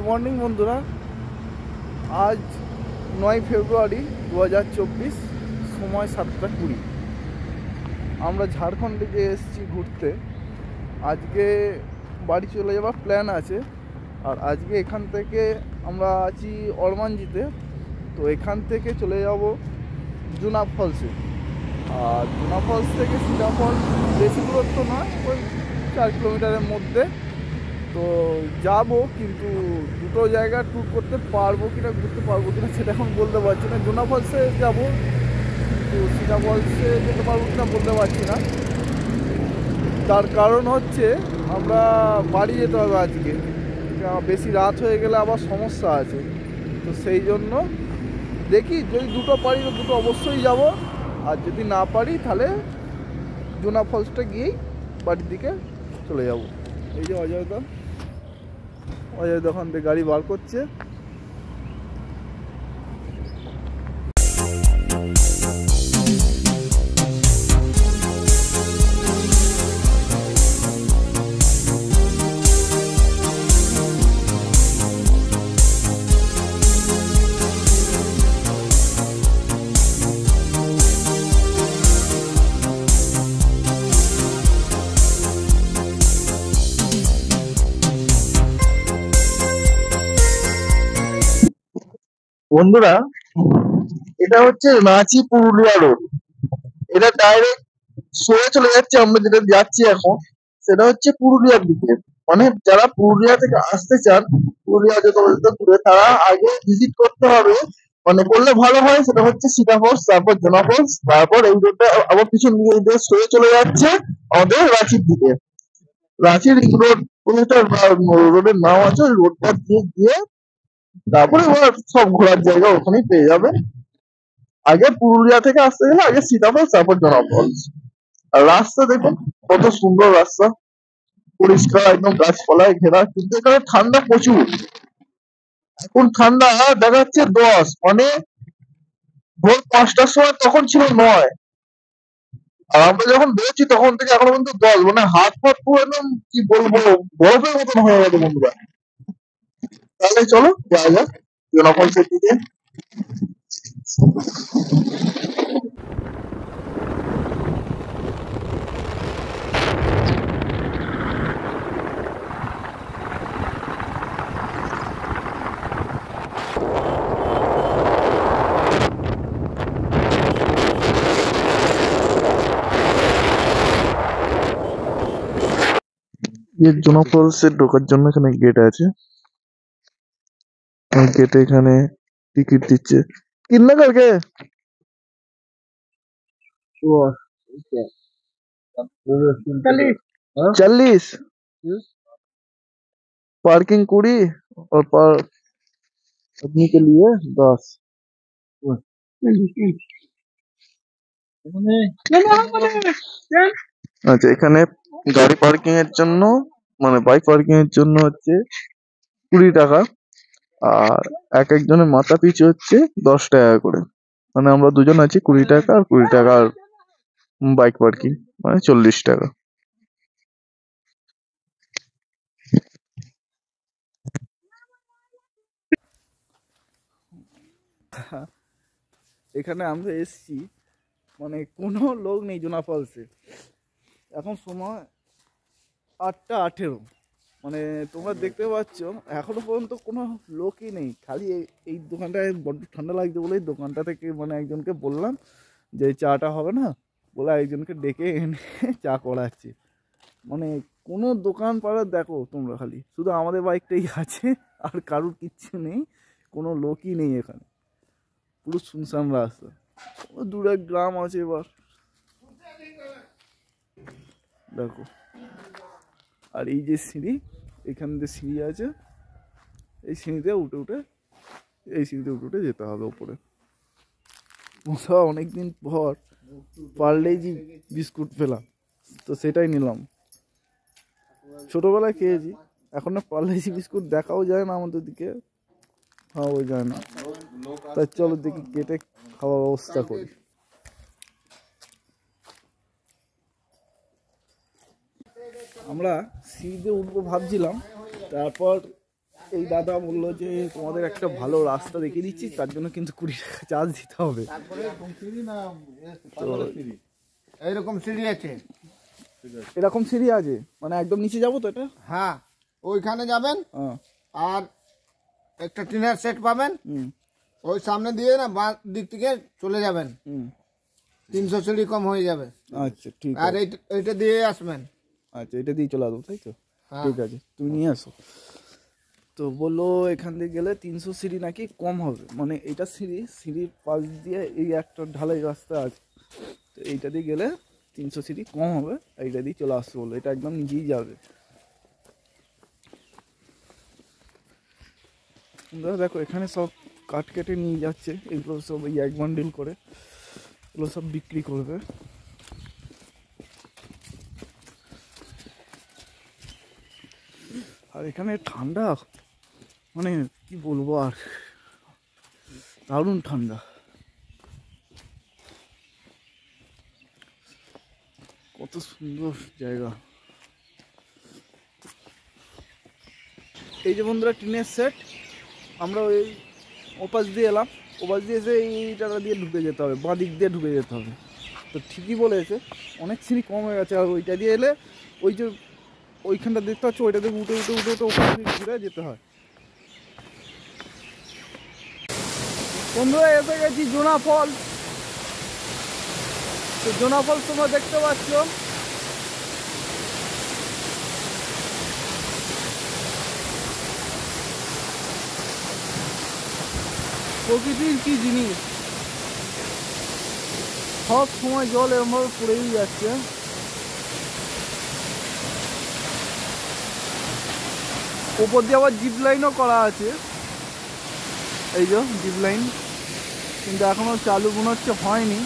Morning বন্ধুরা, আজ 9 ফেব্রুয়ারি 2024, সময় 7টা 20। আমরা ঝাড়খণ্ড থেকে এসেছি ঘুরতে। আজকে বাড়ি চলে যাওয়ার প্ল্যান আছে। আর আজকে এখান থেকে আমরা আছি অরমাঞ্জিতে, তো এখান থেকে চলে যাব জুনা ফলসে। আর জুনা ফলস থেকে সিধা ফলস বেশি দূরত্ব নয়, ওই 4 কিলোমিটারের মধ্যে। তো যাব, কিন্তু দুটো জায়গা ট্যুর করতে পারবো কিনা, ঘুরতে পারবো কিনা সেটা এখন বলতে পারছি না। জুনা ফলসে যাবো, কিন্তু সিধা ফলসে যেতে পারবো কিনা বলতে পারছি না। তার কারণ হচ্ছে আমরা বাড়ি যেতে হবে আজকে, বেশি রাত হয়ে গেলে আবার সমস্যা আছে। তো সেই জন্য দেখি, যদি দুটো পারি তো দুটো অবশ্যই যাব, আর যদি না পারি তাহলে জুনা ফলসটা গিয়েই বাড়ির দিকে চলে যাব। এই যে অজয়দা ওখান থেকে গাড়ি বার করছে। বন্ধুরা, এটা হচ্ছে রাঁচি পুরুলিয়া রোড। এটা ডাইরেক্ট সোজা চলে যাচ্ছে। আমরা যেটা যাচ্ছি এখন সেটা হচ্ছে পুরুলিয়ার দিকে। মানে যারা পুরুলিয়া থেকে আসতে চান, পুরুলিয়া যত ঘুরে, তারা আগে ভিজিট করতে হবে, মানে করলে ভালো হয়। সেটা হচ্ছে সীতা ফলস, তারপর জোনা ফলস, তারপর এই রোডটা আবার পিছন দিকে সোজা চলে যাচ্ছে আমাদের রাঁচির দিকে। রাঁচির রোড কোনো একটা রোডের নাম আছে, ওই রোডটা দিয়ে গিয়ে তারপরে এবার সব ঘোরার জায়গা ওখানেই পেয়ে যাবে। আগে পুরুলিয়া থেকে আসতে গেলে আগে সীতা ফলস, তারপর জোনা ফলস। আর রাস্তা দেখুন কত সুন্দর রাস্তা, পরিষ্কার একদম, গাছপালায় ঘেরা। কিন্তু এখানে ঠান্ডা প্রচুর। এখন ঠান্ডা দেখা যাচ্ছে 10, মানে ভোর 5টার সময় তখন ছিল 9, আর আমরা যখন বেরোচ্ছি তখন থেকে এখনো পর্যন্ত 10। মানে হাত ফাত পুরো একদম কি বলবো, বরফের মতন হয়ে গেছে বন্ধুরা। তাহলে চলো যাওয়া যাক জোনা ফলসের দিকে। জোনা ফলসে ঢোকার জন্য এখানে গেট আছে। গেটে এখানে টিকিট দিচ্ছে। কিতনা করকে? 40। पार्किंग 20 और पर आदमी के लिए 10। আচ্ছা, এখানে গাড়ি পার্কিং এর জন্য, মানে বাইক পার্কিং এর জন্য হচ্ছে 20 টাকা, আর এক একজনের মাথা পিছু হচ্ছে 10 টাকা করে। মানে আমরা দুজন আছি, 20 টাকা, আর 20 টাকার বাইক পার্কিং, মানে 40 টাকা। এখানে আমরা এসছি, মানে কোনো লোক নেই জোনা ফলসে। এখন সময় 8টা 18। মানে তোমরা দেখতে পাচ্ছ এখনো পর্যন্ত কোনো লোকই নেই। খালি এই দোকানটায় বড্ড ঠান্ডা লাগছে বলে এই দোকানটা থেকে মানে একজনকে বললাম যে চাটা হবে না, বলে একজনকে ডেকে এনে চা করাচ্ছে। মানে কোনো দোকান পাড়া দেখো তোমরা, খালি শুধু আমাদের বাইকটাই আছে, আর কারুর কিচ্ছু নেই, কোনো লোকই নেই এখানে। পুরো শুনশান রাস্তা। দূরে গ্রাম আছে। এবার দেখো, আর এই যে সিঁড়ি, এখান দিয়ে সিঁড়ি আছে, এই সিঁড়িতে উঠে উঠে যেতে হবে ওপরে। অনেকদিন পর পার্লেজি বিস্কুট পেলাম, তো সেটাই নিলাম। ছোটবেলায় খেয়েছি, এখন না পার্লেজি বিস্কুট দেখাও যায় না আমাদের দিকে, খাওয়াও যায় না। তাই চলো দেখি কেটে খাওয়ার ব্যবস্থা করি। আমরা সিঁড়িতে উঠবো ভাবছিলাম, তারপর এই দাদা বললো যে তোমাদের একটা ভালো রাস্তা দেখিয়ে দিচ্ছি, তার জন্য কিন্তু 20 টাকা চার্জ দিতে হবে। এইরকম সিঁড়ি আছে, এরকম সিঁড়ি আছে, মানে একদম নিচে যাবো তো এটা? হ্যাঁ ওইখানে যাবেন আর একটা টিনের সেট পাবেন, ওই সামনে দিয়ে না বাঁ দিক থেকে চলে যাবেন, 300 সিঁড়ি কম হয়ে যাবে। আচ্ছা ঠিক আছে, আর এইটা দিয়ে আসবেন। আচ্ছা এটা দিয়ে চলে আসবো তাই তো? ঠিক আছে তুমি নিয়ে আসো। তো বললো এখান দিয়ে গেলে 300 সিঁড়ি নাকি কম হবে, মানে এটা সিঁড়ির পাশ দিয়ে এই একটা ঢালাই রাস্তা আছে, তো এইটা দিয়ে গেলে 300 সিঁড়ি কম হবে, এইটা দিয়ে চলে আসতে বললো। এটা একদম নিজেই যাবে। দেখো এখানে সব কাঠ কেটে নিয়ে যাচ্ছে, এগুলো সব এই এক বান্ডিল করে এগুলো সব বিক্রি করবে। আর এখানে ঠান্ডা, মানে কি বলবো আর, দারুণ ঠান্ডা। কত সুন্দর জায়গা। এই যে বন্ধুরা টিনের সেট, আমরা ওই ওপাশ দিয়ে এলাম, ওপাশ দিয়ে এসে এইটা দিয়ে ঢুকে যেতে হবে, বাঁ দিক দিয়ে ঢুকে যেতে হবে। তো ঠিকই বলেছে, অনেক সিঁড়ি কম হয়ে গেছে। আর ওইটা দিয়ে এলে ওই যে ওইখানটা দেখতে পাচ্ছ, ওইটা দিয়ে উঠে উঠে উঠে উঠে ওখান থেকে ঘুরে যেতে হয়। বন্ধুরা এসে গেছি জোনা ফল। তো জোনা ফল তোমরা দেখতে পাচ্ছ, প্রকৃতির কি জিনিস, সব সময় জল এরমভাবে পড়েই যাচ্ছে। ওপর দিয়ে আবার জিপ লাইনও করা আছে, এই যে জিপ লাইন, কিন্তু এখনো চালু মনে হচ্ছে হয়নি।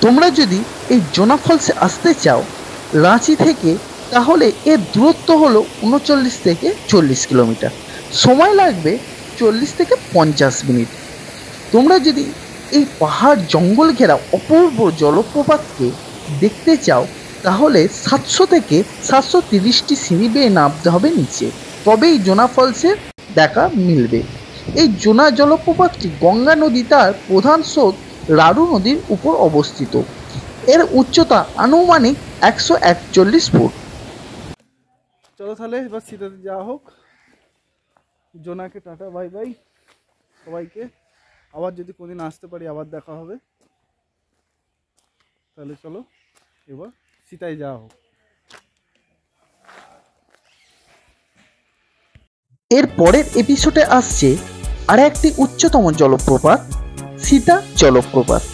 তোমরা যদি এই জোনা ফলসে আসতে চাও রাঁচি থেকে, তাহলে এর দূরত্ব হলো 39 থেকে 40 কিলোমিটার, সময় লাগবে 40 থেকে 50 মিনিট। তোমরা যদি এই পাহাড় জঙ্গল ঘেরা অপূর্ব জলপ্রপাতকে দেখতে চাও, তাহলে 700 থেকে 730টি সিঁড়ি বেয়ে নামতে হবে নিচে, তবেই জোনা ফলসের দেখা মিলবে। এই জোনা জলপ্রপাতটি গঙ্গা নদী তার প্রধান স্রোত রাঢ় নদীর উপর অবস্থিত। এর উচ্চতা আনুমানিক 141 ফুট। চলো তাহলে এবার সিটাতে যাওয়া হোক। জোনাকে টাটা বাই বাই সবাইকে, আবার যদি কোনদিন আসতে পারি আবার দেখা হবে। তাহলে চলো এবার সিটায় যাওয়া হোক। এর পরের এপিসোডে আসছে আর একটি উচ্চতম জলপ্রপাত, সীতা জলপ্রপাত।